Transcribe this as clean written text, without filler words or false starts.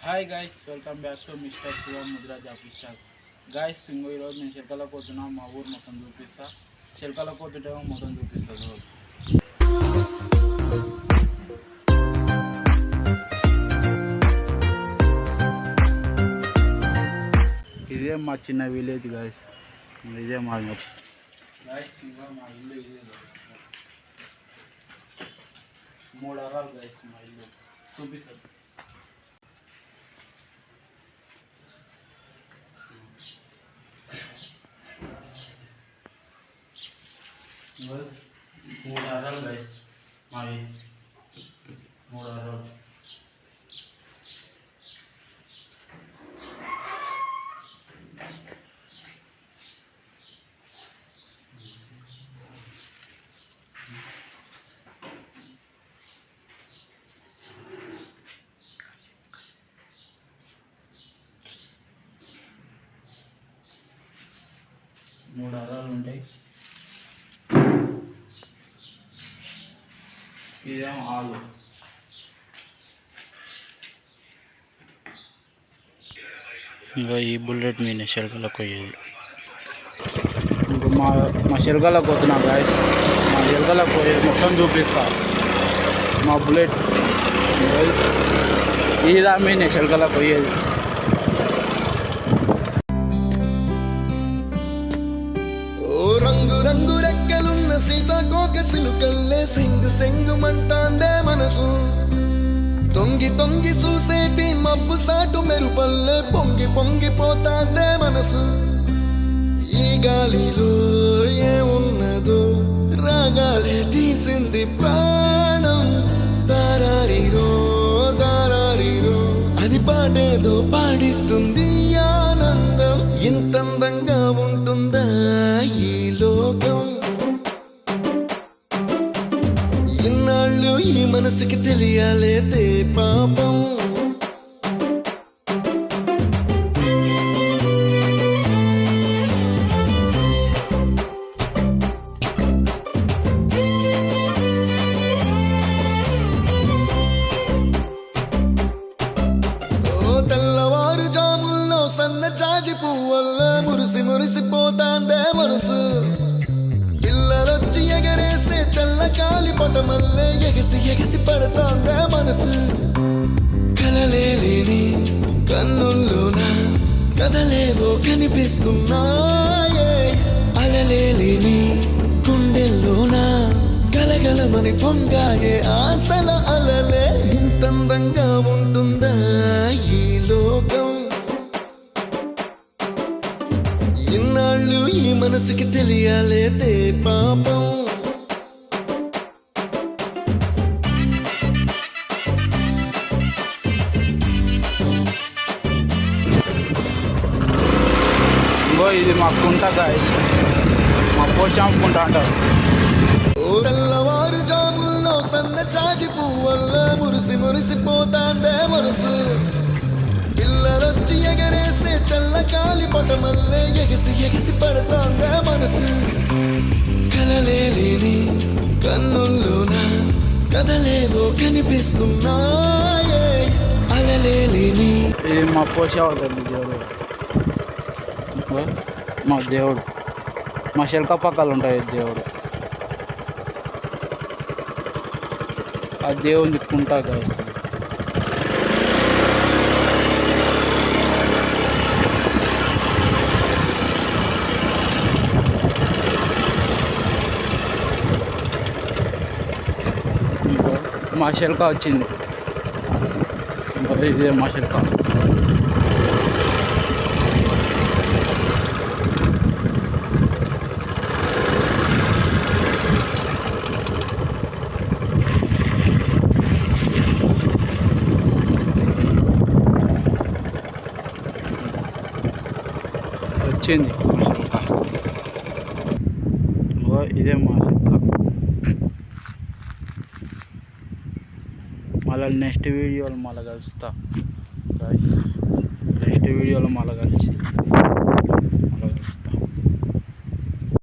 Hi guys, welcome back to mister Shiva Mudraj official. Guys ఈరోజు నేను చిలకల పోతున్నా. మా ఊరు మొత్తం చూపిస్తా. చిలకల పోతుంటేమో మొత్తం చూపిస్తా. ఇదే మా చిన్న విలేజ్ గైస్. ఇదే మా గైస్, మా ఇల్లు ఇదే. 3 అరాలు గైస్ మా ఇల్లు. చూపిస్తుంది. మూడు అరాలు గైస్ మావి. 3 అరాలు. మూడు అరాలు ఉంటాయి. ఇదేమో ఆలు. ఇంకా ఈ బుల్లెట్ మీద చిలకలకు పోయేది. ఇంకా మా చిలకలకు పోతున్నా గాయస్. మా చిలకలకు పోయేది మొత్తం చూపిస్తా. మా బుల్లెట్ ఇదా మీద చిలకలకు పోయేది. రంగు రంగు రెక్కలున్న సీతాకోక సిలుకల్లే సెంగు సెంగుమంటాందే మనసు. తొంగి తొంగి చూసేటి మబ్బు సాటు మెరుపల్లే పొంగి పొంగిపోతాందే మనసు. ఈ గాలిలో ఏమున్నదో రాగాలే తీసింది ప్రాణం. దారారిరో దారారిరో అని పాడేదో పాడిస్తుంది ఆనందం. ఇంతందంగా ఉంటుందా ఈ లోకం? ఇన్నాళ్ళు ఈ మనసుకి తెలియాలేదే పాపం. తెల్లవారు జాముల్లో సన్న జాజి పువ్వల్ల మురిసి మురిసిపోతాందే మనసు. పిల్లలొచ్చి ఎగరేసే తెల్ల కాలి పటమల్లే ఎగసి ఎగసి పడతాందే మనసు. కలలే లేని కన్నుల్లోన కథలేవో కనిపిస్తున్నాయే. అలలే లేని గుండెల్లోన గలగలమని పొంగాయే ఆశల అలలే. ఇంతందంగా ఉంటుందా ఈ లోకం? ఇన్నాళ్ళు ఈ మనసుకి తెలియాలేదే పాపం. ఇది మా కుంట గాయస్. మా పోచాంపుకుంటా అంటారు. తెల్లవారు జాముల్లో సన్న చాచి పువ్వల్ల మురిసి మురిసిపోతాందే మనసు. పిల్లలొచ్చి ఎగరేసే తెల్ల కాలి పటమల్లే ఎగసి ఎగసి పడతాందే మనసు. కలలే లేని కన్నుల్లోన కథలేవో కనిపిస్తున్నాయే. అలలే లేని ఇది మా పోషావతండి దేవుడు. మా దేవుడు మా శిల్క పక్కలు ఉంటాయి దేవుడు. ఆ దేవుని కుంటా గాయస్. మా శిల్క వచ్చింది. ఇదే మా శిల్క. వచ్చింది మా శిల్క. ఇదే మా శిల్క. మళ్ళీ నెక్స్ట్ వీడియోలో మళ్ళీ కలుస్తా. నెక్స్ట్ వీడియోలో మళ్ళీ కలిసి